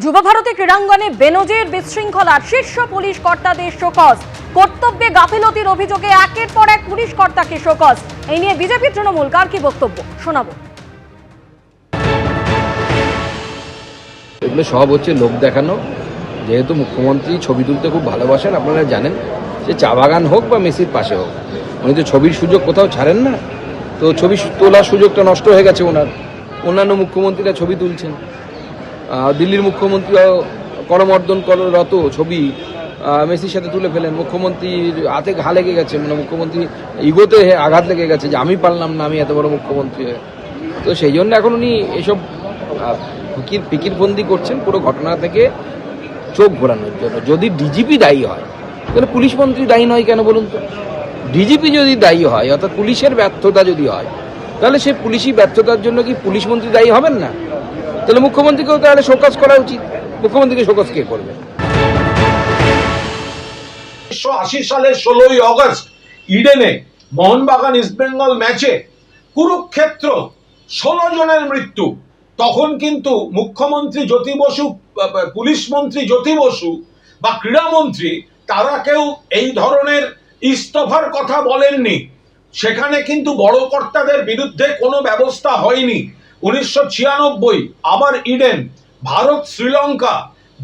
যুবভারতী ক্রীড়াঙ্গনে বেনজির বিশৃঙ্খলার শীর্ষ পুলিশ কর্তাদের শোকজ। কর্তব্যে গাফিলতির অভিযোগে একের পর এক পুলিশ কর্তাকে শোকজ। এই নিয়ে বিজেপি তৃণমূল কার কি বক্তব্য শোনাবো। এগুলো সব হচ্ছে লোক দেখানো। যেহেতু মুখ্যমন্ত্রী ছবি তুলতে খুব ভালোবাসেন, আপনারা জানেন, যে চা বাগান হোক বা মেসির পাশে হোক, উনি তো ছবির সুযোগ কোথাও ছাড়েন না। তো ছবি তোলার সুযোগটা নষ্ট হয়ে গেছে ওনার। অন্যান্য মুখ্যমন্ত্রীরা ছবি তুলছেন, দিল্লির মুখ্যমন্ত্রীও করমর্দন কররত ছবি মেসির সাথে তুলে ফেলেন। মুখ্যমন্ত্রীর হাতে ঘা লেগে গেছে, মানে মুখ্যমন্ত্রী ইগোতে আঘাত লেগে গেছে যে আমি পারলাম না, আমি এত বড় মুখ্যমন্ত্রী হয়ে। তো সেই জন্য এখন উনি এসব ফিকিরবন্দি করছেন পুরো ঘটনা থেকে চোখ ঘোরানোর জন্য। যদি ডিজিপি দায়ী হয় তাহলে পুলিশ মন্ত্রী দায়ী নয় কেন বলুন তো? ডিজিপি যদি দায়ী হয়, অর্থাৎ পুলিশের ব্যর্থতা যদি হয়, তাহলে সে পুলিশি ব্যর্থতার জন্য কি পুলিশ মন্ত্রী দায়ী হবেন না? তাহলে মুখ্যমন্ত্রীকেও তাহলে শোকজ করা উচিত। মুখ্যমন্ত্রীকে শোকজ কে করবে? 1980 সালের 16ই অগস্ট ইডেনে মোহনবাগান ইস্টবেঙ্গল ম্যাচে কুরুক্ষেত্র 16 জনের মৃত্যু। তখন কিন্তু মুখ্যমন্ত্রী জ্যোতি বসু, পুলিশ মন্ত্রী জ্যোতি বসু বা ক্রীড়ামন্ত্রী তারা কেউ এই ধরনের ইস্তফার কথা বলেননি। সেখানে কিন্তু বড় কর্তাদের বিরুদ্ধে কোনো ব্যবস্থা হয়নি। 1996 আবার ইডেন, ভারত শ্রীলঙ্কা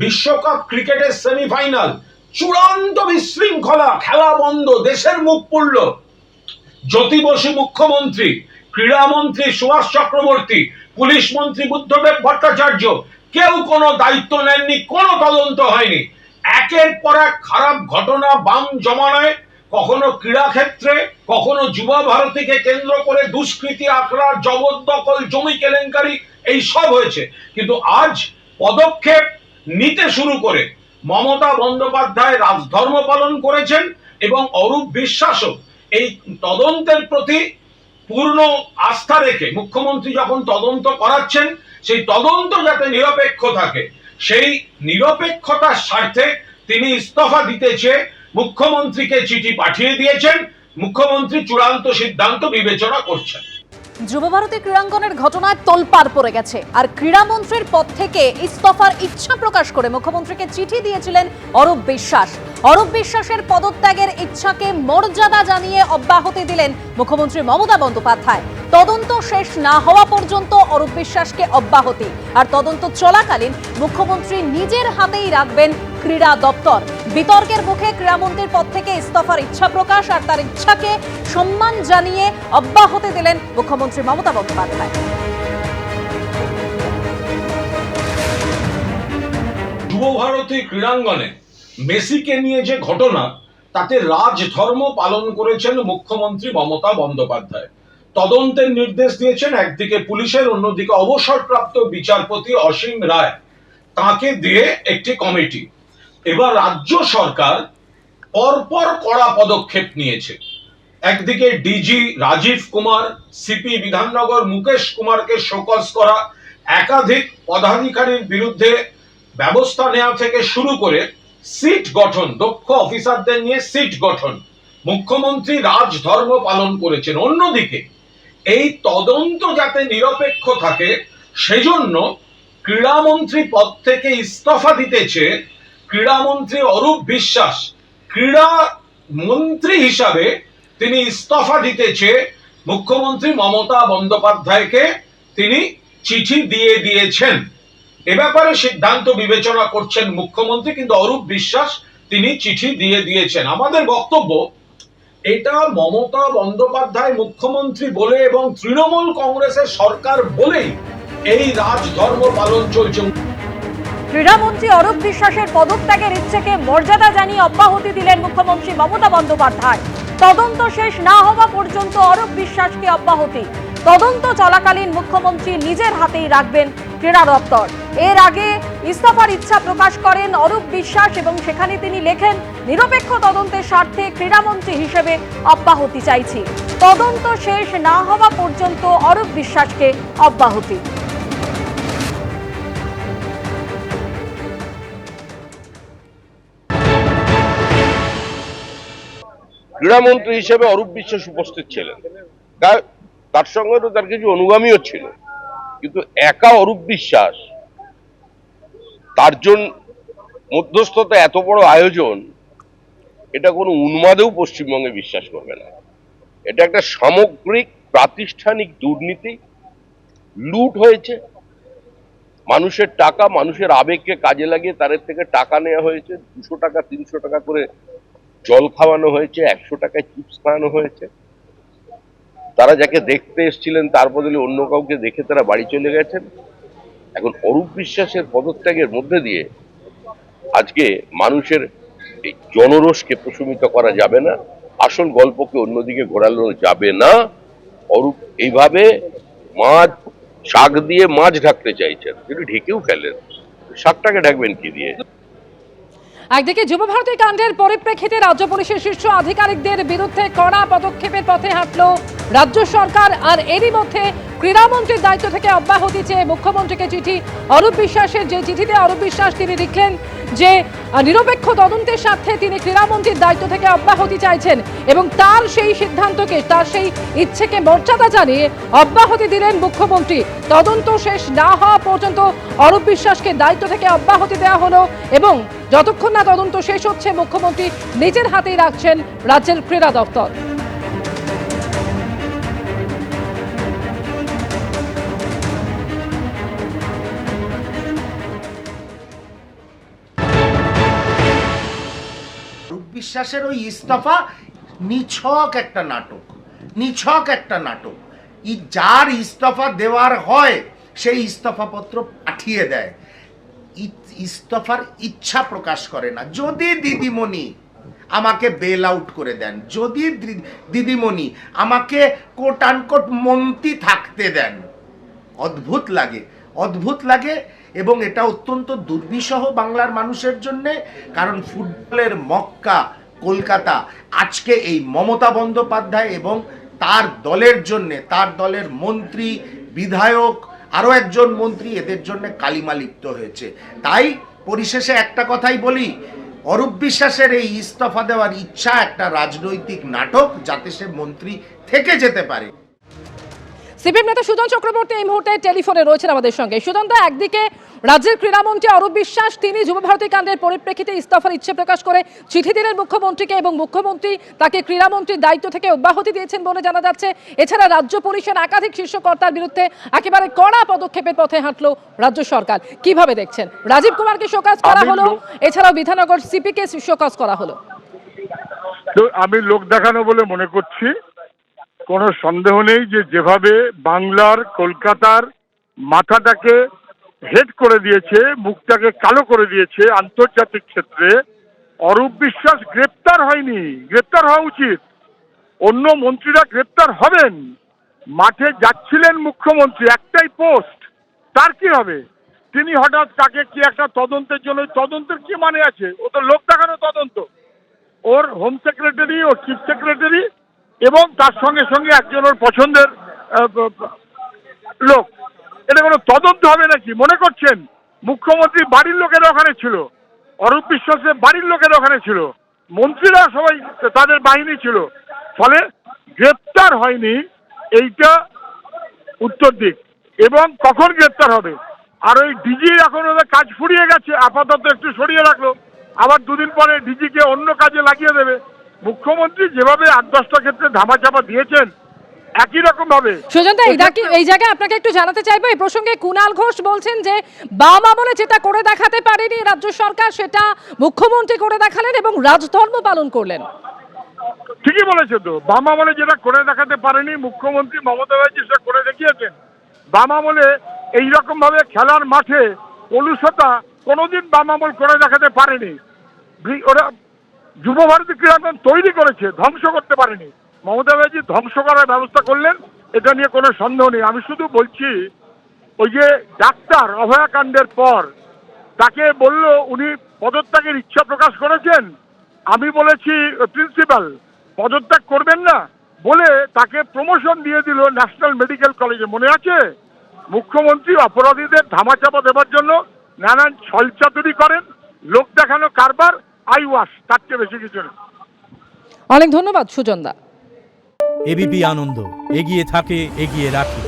বিশ্বকাপ ক্রিকেটের সেমিফাইনাল, চূড়ান্ত বিশৃঙ্খলা, খেলা বন্ধ, দেশের মুখ পুড়ল। জ্যোতি বসু মুখ্যমন্ত্রী, ক্রীড়ামন্ত্রী সুভাষ চক্রবর্তী, পুলিশ মন্ত্রী বুদ্ধদেব ভট্টাচার্য কেউ কোনো দায়িত্ব নেননি, কোনো তদন্ত হয়নি। একের পর এক খারাপ ঘটনা বাম জমানায়, কখনো ক্রীড়া ক্ষেত্রে, কখনো যুবা ভারতীকে কেন্দ্র করে দুষ্কৃতি, আখড়া, জবরদখল, জমি কেলেঙ্কারি, এই সব হয়েছে। কিন্তু আজ পদক্ষেপ নিতে শুরু করে মমতা বন্দ্যোপাধ্যায় রাজধর্ম পালন করেছেন এবং অরূপ বিশ্বাসও এই তদন্তের প্রতি পূর্ণ আস্থা রেখে মুখ্যমন্ত্রী যখন তদন্ত করাচ্ছেন, সেই তদন্ত যাতে নিরপেক্ষ থাকে, সেই নিরপেক্ষতার স্বার্থে তিনি ইস্তফা দিতে চেয়ে মুখ্যমন্ত্রীকে চিঠি পাঠিয়ে দিয়েছেন। মুখ্যমন্ত্রী চূড়ান্ত সিদ্ধান্ত বিবেচনা করছেন। যুবভারতী ক্রীড়াঙ্গনের ঘটনায় তোলপাড় পড়ে গেছে, আর ক্রীড়ামন্ত্রীর পদ থেকে ইস্তফার ইচ্ছা প্রকাশ করে মুখ্যমন্ত্রীকে চিঠি দিয়েছিলেন অরূপ বিশ্বাস। অরূপ বিশ্বাসের পদত্যাগের ইচ্ছাকে মর্যাদা জানিয়ে অব্যাহতি দিলেন মুখ্যমন্ত্রী মমতা বন্দ্যোপাধ্যায়। তদন্ত শেষ না হওয়া পর্যন্ত অরূপ বিশ্বাসকে অব্যাহতি, আর তদন্ত চলাকালীন মুখ্যমন্ত্রী নিজের হাতেই রাখবেন ক্রীড়া দপ্তর। বিতর্কের মুখে ক্রীড়ামন্ত্রীর পদ থেকে ইস্তফার ইচ্ছা প্রকাশ আর তার ইচ্ছাকে সম্মান জানিয়ে অব্যাহতি দিলেন মুখ্যমন্ত্রী মমতা বন্দ্যোপাধ্যায়। যুবভারতী ক্রীড়াঙ্গনে মেসিকে নিয়ে যে ঘটনা, তাতে রাজধর্ম পালন করেছেন মুখ্যমন্ত্রী মমতা বন্দ্যোপাধ্যায়। তদন্তের নির্দেশ দিয়েছেন একদিকে পুলিশের, অন্যদিকে অবসরপ্রাপ্ত বিচারপতি অসীম রায়, তাকে দিয়ে একটি কমিটি। এবার রাজ্য সরকার পরপর কড়া পদক্ষেপ নিয়েছে। একদিকে ডিজি রাজীব কুমার, সিপি বিধাননগর মুকেশ কুমারকে শোকজ করা, একাধিক পদাধিকারীর বিরুদ্ধে ব্যবস্থা নেওয়া থেকে শুরু করে সিট গঠন, দক্ষ অফিসারদের নিয়ে সিট গঠন। মুখ্যমন্ত্রী রাজধর্ম পালন করেছেন। অন্যদিকে এই তদন্ত যাতে নিরপেক্ষ থাকে, সেজন্য ক্রীড়ামন্ত্রী পদ থেকে ইস্তফা দিতে চেয়ে ক্রীড়ামন্ত্রী অরূপ বিশ্বাস ক্রীড়া মন্ত্রী হিসাবে তিনি ইস্তফা দিতে চেয়ে মুখ্যমন্ত্রী মমতা বন্দ্যোপাধ্যায়কে তিনি চিঠি দিয়ে দিয়েছেন। এ ব্যাপারে সিদ্ধান্ত বিবেচনা করছেন মুখ্যমন্ত্রী, কিন্তু অরূপ বিশ্বাস তিনি চিঠি দিয়ে দিয়েছেন। আমাদের বক্তব্য, এটা মমতা বন্দ্যোপাধ্যায় মুখ্যমন্ত্রী বলে এবং তৃণমূল কংগ্রেসের সরকার বলেই এই রাজধর্ম পালন চলছে। ক্রীড়ামন্ত্রী অরূপ বিশ্বাসের পদত্যাগের ইচ্ছেকে মর্যাদা জানিয়ে অব্যাহতি দিলেন মুখ্যমন্ত্রী মমতা বন্দ্যোপাধ্যায়। তদন্ত শেষ না হওয়া পর্যন্ত অরূপ বিশ্বাসকে অব্যাহতি। তদন্ত চলাকালীন মুখ্যমন্ত্রী নিজের হাতেই রাখবেন ক্রীড়া দপ্তর। এর আগে ইস্তফার ইচ্ছা প্রকাশ করেন অরূপ বিশ্বাস এবং সেখানে তিনি লেখেন, নিরপেক্ষ তদন্তের স্বার্থে ক্রীড়ামন্ত্রী হিসেবে অব্যাহতি চাইছি। তদন্ত শেষ না হওয়া পর্যন্ত অরূপ বিশ্বাসকে অব্যাহতি। ক্রীড়ামন্ত্রী হিসেবে অরূপ বিশ্বাস উপস্থিত ছিলেন, তার সঙ্গে তো তার কিছু অনুগামীও ছিল, কিন্তু একা অরূপ বিশ্বাস তার জন্য মধ্যস্থতা এত বড় আয়োজন, এটা কোনো উন্মাদেও পশ্চিমবঙ্গে বিশ্বাস করবে না। এটা একটা সামগ্রিক প্রাতিষ্ঠানিক দুর্নীতি, লুট হয়েছে, মানুষের টাকা, মানুষের আবেগকে কাজে লাগিয়ে তাদের থেকে টাকা নেওয়া হয়েছে, 200 টাকা 300 টাকা করে জল খাওয়ানো হয়েছে, 100 টাকায় চিপস খাওয়ানো হয়েছে। তারা যাকে দেখতে এসেছিলেন তার বদলে অন্য কাউকে দেখে তারা বাড়ি চলে গেছেন। এখন অরূপ বিশ্বাসের পদত্যাগের মধ্যে দিয়ে আজকে মানুষের এই জনরোষকে প্রশমিত করা যাবে না, আসল গল্পকে অন্যদিকে ঘোরানো যাবে না। অরূপ এইভাবে মাছ, শাক দিয়ে মাছ ঢাকতে চাইছেন, কিন্তু ঢেকেও ফেলেন, শাকটাকে ঢাকবেন কি দিয়ে? একদিকে যুবভারতী কাণ্ডের পরিপ্রেক্ষিতে রাজ্য পুলিশের শীর্ষ আধিকারিকদের বিরুদ্ধে কড়া পদক্ষেপের পথে হাঁটল রাজ্য সরকার, আর এরই মধ্যে ক্রীড়ামন্ত্রীর দায়িত্ব থেকে অব্যাহতি চেয়ে মুখ্যমন্ত্রীকে চিঠি অরূপ বিশ্বাসের, যে চিঠিতে অরূপ বিশ্বাস তিনি লিখলেন যে নিরপেক্ষ তদন্তের স্বার্থে তিনি ক্রীড়ামন্ত্রীর দায়িত্ব থেকে অব্যাহতি চাইছেন এবং তার সেই সিদ্ধান্তকে, তার সেই ইচ্ছেকে মর্যাদা জানিয়ে অব্যাহতি দিলেন মুখ্যমন্ত্রী। তদন্ত শেষ না হওয়া পর্যন্ত অরূপ বিশ্বাসকে দায়িত্ব থেকে অব্যাহতি দেওয়া হলো এবং যতক্ষণ না তদন্ত শেষ হচ্ছে মুখ্যমন্ত্রী নিজের হাতেই রাখছেন রাজ্যের ক্রীড়া দপ্তর। বিশ্বাসের ওই ইস্তফা নিছক একটা নাটক, নিছক একটা নাটক। যার ইস্তফা দেওয়ার হয় সেই ইস্তফাপত্র পাঠিয়ে দেয়, ইস্তফার ইচ্ছা প্রকাশ করে না। যদি দিদিমণি আমাকে বেল আউট করে দেন, যদি দিদিমণি আমাকে কোট আনকোট মন্ত্রী থাকতে দেন, অদ্ভুত লাগে, অদ্ভুত লাগে। এবং এটা অত্যন্ত দুর্বিষহ বাংলার মানুষের জন্য, কারণ ফুটবলের মক্কা কলকাতা আজকে এই মমতা বন্দ্যোপাধ্যায় এবং তার দলের জন্যে, তার দলের মন্ত্রী, বিধায়ক, আরও একজন মন্ত্রী, এদের জন্য কালিমা লিপ্ত হয়েছে। তাই পরিশেষে একটা কথাই বলি, অরূপ বিশ্বাসের এই ইস্তফা দেওয়ার ইচ্ছা একটা রাজনৈতিক নাটক, যাতে সে মন্ত্রী থেকে যেতে পারে। সিপিএম নেতা সুজন চক্রবর্তী এই মুহূর্তে টেলিফোনে রয়েছেন আমাদের সঙ্গে। সুজন দা, একদিকে রাজ্যের ক্রীড়ামন্ত্রী অরূপ বিশ্বাস তিনি যুবভারতী কাণ্ডের পরিপ্রেক্ষিতে ইস্তফার ইচ্ছে প্রকাশ করে চিঠি দিলেন মুখ্যমন্ত্রীকে এবং মুখ্যমন্ত্রী তাকে ক্রীড়ামন্ত্রীর দায়িত্ব থেকে অব্যাহতি দিয়েছেন বলে জানা যাচ্ছে। এছাড়া রাজ্য পুলিশের একাধিক শীর্ষ কর্তার বিরুদ্ধে একেবারে কড়া পদক্ষেপের পথে হাঁটলো রাজ্য সরকার। কিভাবে দেখছেন? রাজীব কুমারকে শোকজ করা হলো, এছাড়াও বিধাননগর সিপিকে শোকজ করা হলো। আমি লোক দেখানো বলে মনে করছি, কোনো সন্দেহ নেই যে যেভাবে বাংলার, কলকাতার মাথাটাকে হেড করে দিয়েছে, মুখটাকে কালো করে দিয়েছে আন্তর্জাতিক ক্ষেত্রে, অরূপ বিশ্বাস গ্রেপ্তার হয়নি, গ্রেপ্তার হওয়া উচিত। অন্য মন্ত্রীরা গ্রেপ্তার হবেন। মাঠে যাচ্ছিলেন মুখ্যমন্ত্রী, একটাই পোস্ট, তার কি হবে? তিনি হঠাৎ তাকে কি একটা তদন্তের জন্য, তদন্তের কি মানে আছে? ও তো লোক দেখানো তদন্ত। ওর হোম সেক্রেটারি, ওর চিফ সেক্রেটারি এবং তার সঙ্গে সঙ্গে একজন ওর পছন্দের লোক, এটা কোনো তদন্ত হবে নাকি মনে করছেন? মুখ্যমন্ত্রী বাড়ির লোকেরা ওখানে ছিল, অরূপ বিশ্বাসের বাড়ির লোকেরা ওখানে ছিল, মন্ত্রীরা সবাই তাদের বাহিনী ছিল, ফলে গ্রেপ্তার হয়নি, এইটা উত্তর দিক। এবং কখন গ্রেপ্তার হবে? আর ওই ডিজি এখন ওদের কাজ ফুরিয়ে গেছে, আপাতত একটু সরিয়ে রাখলো, আবার দুদিন পরে ডিজিকে অন্য কাজে লাগিয়ে দেবে। মুখ্যমন্ত্রী যেভাবে 8-10টা ক্ষেত্রে ধামাচাপা দিয়েছেন, একই রকম ভাবে। সুজন দা, এই জায়গায় আপনাকে একটু জানাতে চাইবো, এই প্রসঙ্গে কুণাল ঘোষ বলছেন যে বাম আমলে যেটা করে দেখাতে পারেনি রাজ্য সরকার, সেটা মুখ্যমন্ত্রী করে দেখালেন এবং রাজধর্ম পালন করলেন। ঠিকই বলেছে তো, বাম আমলে যেটা করে দেখাতে পারেনি মুখ্যমন্ত্রী মমতা ব্যানার্জি সেটা করে দেখিয়েছেন। বাম আমলে এইরকম ভাবে খেলার মাঠে অলুষতা কোনোদিন বাম আমল করে দেখাতে পারেনি। ওরা যুবভারতী ক্রীড়াঙ্গন তৈরি করেছে, ধ্বংস করতে পারেনি। মমতা ব্যানার্জি ধ্বংস করার ব্যবস্থা করলেন, এটা নিয়ে কোনো সন্দেহ নেই। আমি শুধু বলছি, ওই যে ডাক্তার অভয়াকাণ্ডের পর তাকে বলল উনি পদত্যাগের ইচ্ছা প্রকাশ করেছেন, আমি বলেছি প্রিন্সিপাল পদত্যাগ করবেন না বলে তাকে প্রমোশন দিয়ে দিল ন্যাশনাল মেডিকেল কলেজে, মনে আছে? মুখ্যমন্ত্রী অপরাধীদের ধামাচাপা দেওয়ার জন্য নানান ছলচাতুরি করেন, লোক দেখানো কারবার, আই ওয়াশ, তার চেয়ে বেশি কিছু না। অনেক ধন্যবাদ সুজন দা। এবিপি আনন্দ, এগিয়ে থাকে, এগিয়ে রাখে।